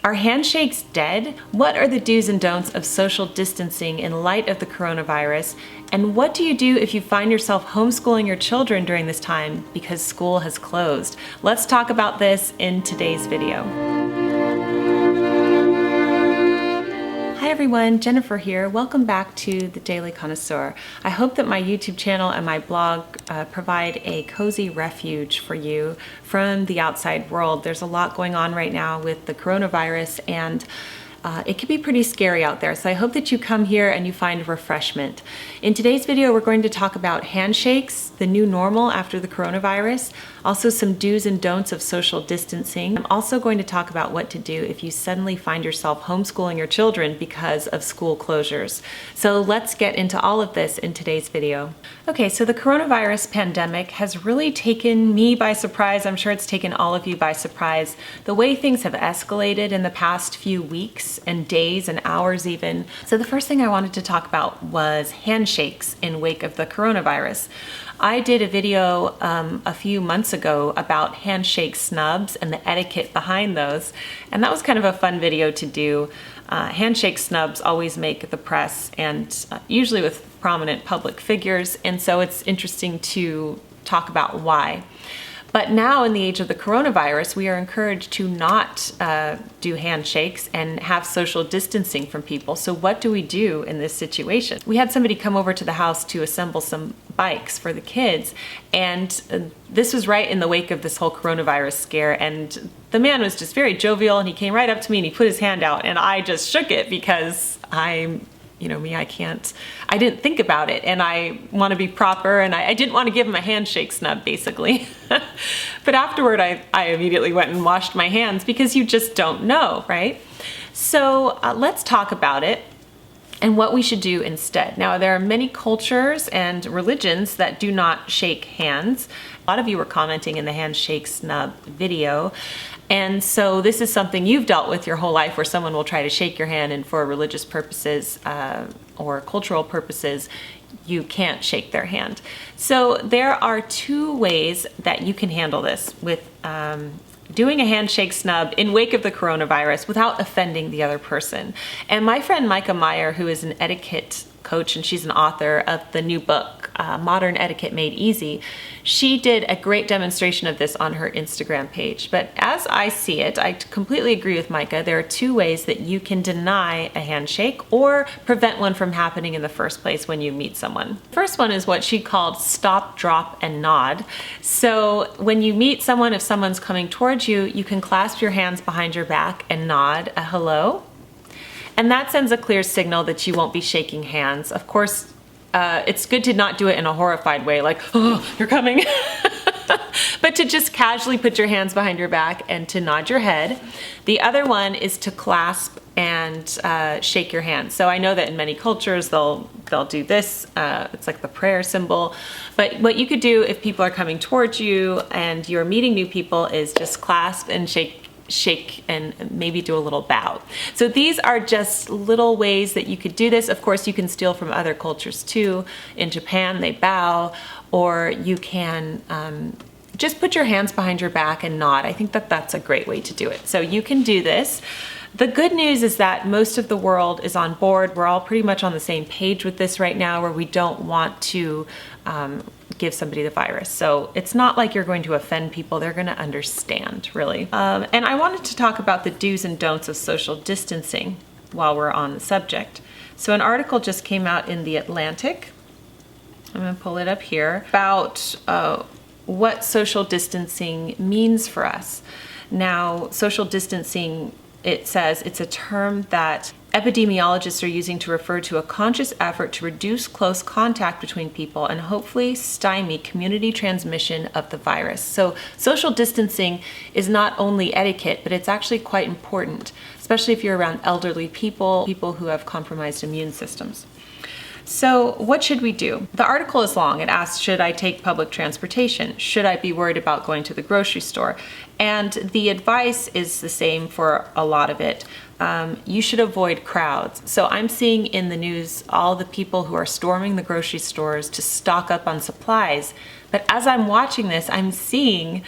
Are handshakes dead? What are the do's and don'ts of social distancing in light of the coronavirus? And what do you do if you find yourself homeschooling your children during this time because school has closed? Let's talk about this in today's video. Hi everyone, Jennifer here. Welcome back to the Daily Connoisseur. I hope that my YouTube channel and my blog provide a cozy refuge for you from the outside world. There's a lot going on right now with the coronavirus, and it can be pretty scary out there. So I hope that you come here and you find refreshment. In today's video, we're going to talk about handshakes, the new normal after the coronavirus, also some do's and don'ts of social distancing. I'm also going to talk about what to do if you suddenly find yourself homeschooling your children because of school closures. So let's get into all of this in today's video. Okay, so the coronavirus pandemic has really taken me by surprise. I'm sure it's taken all of you by surprise. The way things have escalated in the past few weeks and days and hours even. So the first thing I wanted to talk about was handshakes in wake of the coronavirus. I did a video a few months ago about handshake snubs and the etiquette behind those, and that was kind of a fun video to do. Handshake snubs always make the press, and usually with prominent public figures, and so it's interesting to talk about why. But now in the age of the coronavirus, we are encouraged to not do handshakes and have social distancing from people. So what do we do in this situation? We had somebody come over to the house to assemble some bikes for the kids, and this was right in the wake of this whole coronavirus scare, and the man was just very jovial, and he came right up to me and he put his hand out, and I just shook it because I didn't think about it, and I want to be proper, and I didn't want to give him a handshake snub, basically. But afterward, I immediately went and washed my hands because you just don't know, right? So let's talk about it and what we should do instead. Now, there are many cultures and religions that do not shake hands. A lot of you were commenting in the handshake snub video. And so this is something you've dealt with your whole life, where someone will try to shake your hand, and for religious purposes or cultural purposes, you can't shake their hand. So there are two ways that you can handle this with doing a handshake snub in wake of the coronavirus without offending the other person. And my friend Micah Meyer, who is an etiquette coach, and she's an author of the new book, Modern Etiquette Made Easy, she did a great demonstration of this on her Instagram page. But as I see it, I completely agree with Micah. There are two ways that you can deny a handshake or prevent one from happening in the first place when you meet someone. The first one is what she called stop, drop, and nod. So when you meet someone, if someone's coming towards you, you can clasp your hands behind your back and nod a hello. And that sends a clear signal that you won't be shaking hands. Of course, it's good to not do it in a horrified way, like, oh, you're coming. But to just casually put your hands behind your back and to nod your head. The other one is to clasp and shake your hand. So I know that in many cultures they'll do this. It's like the prayer symbol. But what you could do if people are coming towards you and you're meeting new people is just clasp and shake and maybe do a little bow. So these are just little ways that you could do this. Of course, you can steal from other cultures too. In Japan, they bow, or you can just put your hands behind your back and nod. I think that that's a great way to do it. So you can do this. The good news is that most of the world is on board. We're all pretty much on the same page with this right now, where we don't want to give somebody the virus. So it's not like you're going to offend people. They're going to understand, really. And I wanted to talk about the do's and don'ts of social distancing while we're on the subject. So an article just came out in The Atlantic. I'm going to pull it up here about what social distancing means for us. Now, social distancing, it says it's a term that epidemiologists are using to refer to a conscious effort to reduce close contact between people and hopefully stymie community transmission of the virus. So social distancing is not only etiquette, but it's actually quite important, especially if you're around elderly people, people who have compromised immune systems. So what should we do? The article is long. It asks, should I take public transportation? Should I be worried about going to the grocery store? And the advice is the same for a lot of it. You should avoid crowds. So I'm seeing in the news all the people who are storming the grocery stores to stock up on supplies. But as I'm watching this, I'm seeing,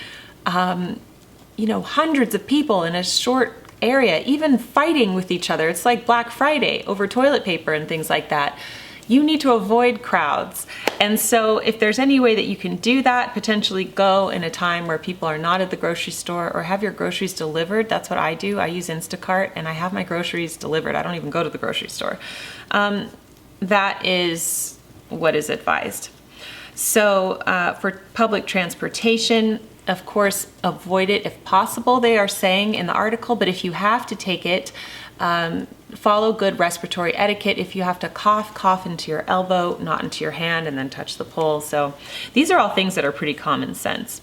hundreds of people in a short area, even fighting with each other. It's like Black Friday over toilet paper and things like that. You need to avoid crowds. And so if there's any way that you can do that, potentially go in a time where people are not at the grocery store, or have your groceries delivered. That's what I do. I use Instacart and I have my groceries delivered. I don't even go to the grocery store. That is what is advised. So for public transportation, of course, avoid it if possible, they are saying in the article, but if you have to take it, follow good respiratory etiquette. If you have to cough, cough into your elbow, not into your hand, and then touch the pole. So these are all things that are pretty common sense.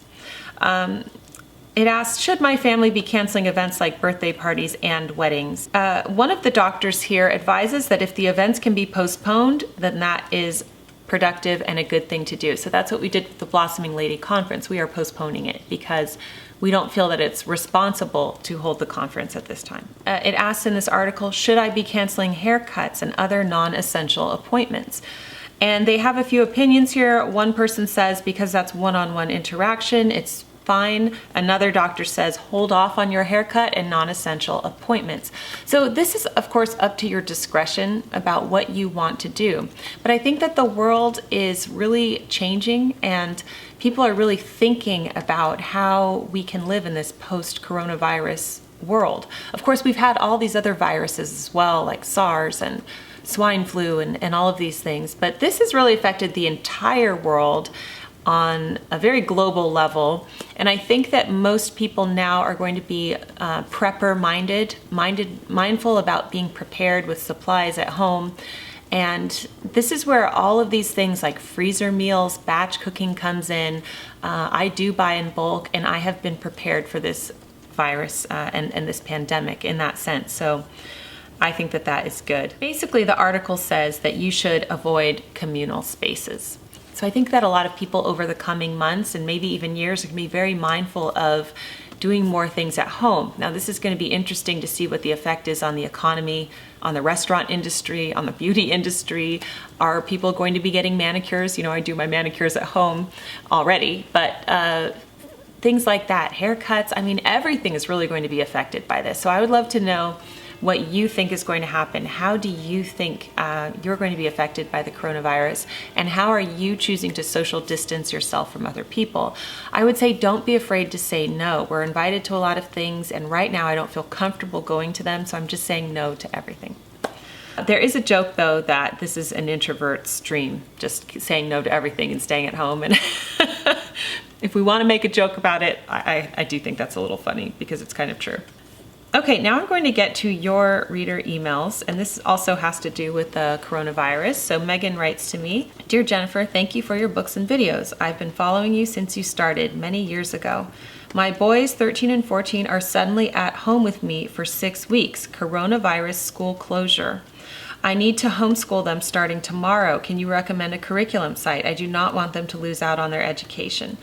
It asks, should my family be canceling events like birthday parties and weddings? One of the doctors here advises that if the events can be postponed, then that is productive and a good thing to do. So that's what we did with the Blossoming Lady Conference. We are postponing it because we don't feel that it's responsible to hold the conference at this time. It asks in this article, should I be canceling haircuts and other non-essential appointments? And they have a few opinions here. One person says because that's one-on-one interaction, it's fine. Another doctor says hold off on your haircut and non-essential appointments. So this is of course up to your discretion about what you want to do. But I think that the world is really changing and people are really thinking about how we can live in this post-coronavirus world. Of course, we've had all these other viruses as well, like SARS and swine flu and all of these things. But this has really affected the entire world on a very global level. And I think that most people now are going to be prepper mindful about being prepared with supplies at home. And this is where all of these things like freezer meals, batch cooking comes in. I do buy in bulk, and I have been prepared for this virus and this pandemic in that sense. So I think that that is good. Basically, the article says that you should avoid communal spaces. So I think that a lot of people over the coming months and maybe even years are going to be very mindful of doing more things at home. Now, this is going to be interesting to see what the effect is on the economy, on the restaurant industry, on the beauty industry. Are people going to be getting manicures? You know, I do my manicures at home already, but things like that, haircuts, I mean, everything is really going to be affected by this. So I would love to know what you think is going to happen. How do you think you're going to be affected by the coronavirus? And how are you choosing to social distance yourself from other people? I would say don't be afraid to say no. We're invited to a lot of things, and right now I don't feel comfortable going to them, so I'm just saying no to everything. There is a joke though that this is an introvert's dream, just saying no to everything and staying at home. And if we want to make a joke about it, I do think that's a little funny because it's kind of true. Okay, now I'm going to get to your reader emails, and this also has to do with the coronavirus. So Megan writes to me, Dear Jennifer, thank you for your books and videos. I've been following you since you started many years ago. My boys, 13 and 14, are suddenly at home with me for 6 weeks, coronavirus school closure. I need to homeschool them starting tomorrow. Can you recommend a curriculum site? I do not want them to lose out on their education.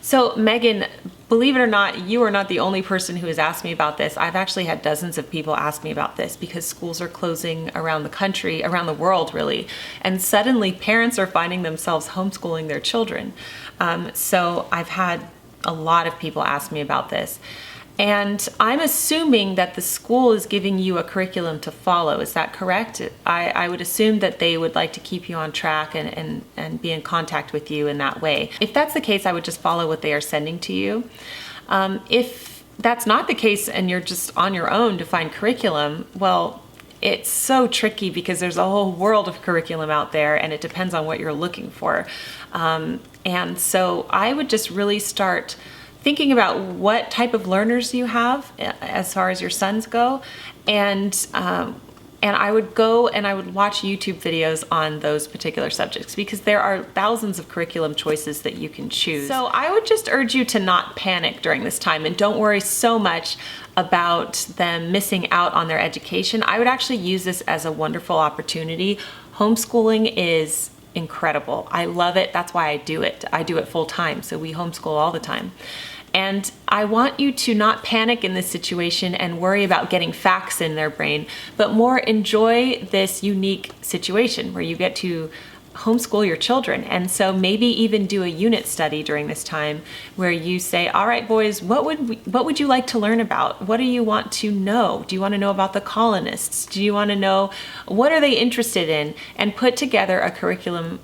So Megan, believe it or not, you are not the only person who has asked me about this. I've actually had dozens of people ask me about this because schools are closing around the country, around the world really, and suddenly parents are finding themselves homeschooling their children. So I've had a lot of people ask me about this. And I'm assuming that the school is giving you a curriculum to follow. Is that correct? I would assume that they would like to keep you on track and be in contact with you in that way. If that's the case, I would just follow what they are sending to you. If that's not the case and you're just on your own to find curriculum, well, it's so tricky because there's a whole world of curriculum out there and it depends on what you're looking for. And so I would just really start thinking about what type of learners you have as far as your sons go, and I would go and I would watch YouTube videos on those particular subjects because there are thousands of curriculum choices that you can choose. So I would just urge you to not panic during this time and don't worry so much about them missing out on their education. I would actually use this as a wonderful opportunity. Homeschooling is incredible. I love it. That's why I do it. I do it full time. So we homeschool all the time. And I want you to not panic in this situation and worry about getting facts in their brain, but more enjoy this unique situation where you get to homeschool your children. And so maybe even do a unit study during this time where you say, all right, boys, what would you like to learn about? What do you want to know? Do you want to know about the colonists? Do you want to know, what are they interested in? And put together a curriculum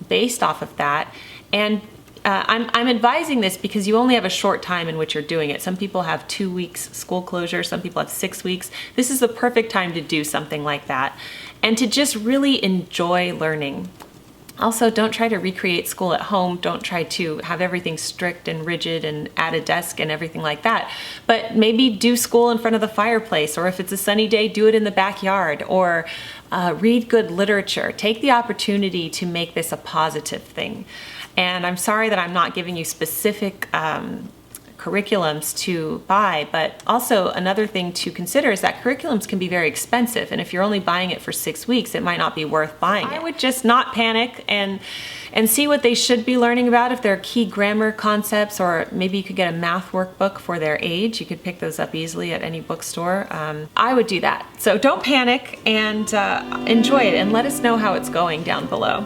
based off of that. And I'm advising this because you only have a short time in which you're doing it. Some people have 2 weeks school closure, some people have 6 weeks. This is the perfect time to do something like that and to just really enjoy learning. Also, don't try to recreate school at home. Don't try to have everything strict and rigid and at a desk and everything like that. But maybe do school in front of the fireplace, or if it's a sunny day, do it in the backyard, or read good literature. Take the opportunity to make this a positive thing. And I'm sorry that I'm not giving you specific curriculums to buy, but also another thing to consider is that curriculums can be very expensive, and if you're only buying it for 6 weeks, it might not be worth buying it. I would just not panic and see what they should be learning about. If there are key grammar concepts, or maybe you could get a math workbook for their age. You could pick those up easily at any bookstore. I would do that. So don't panic, and enjoy it, and let us know how it's going down below.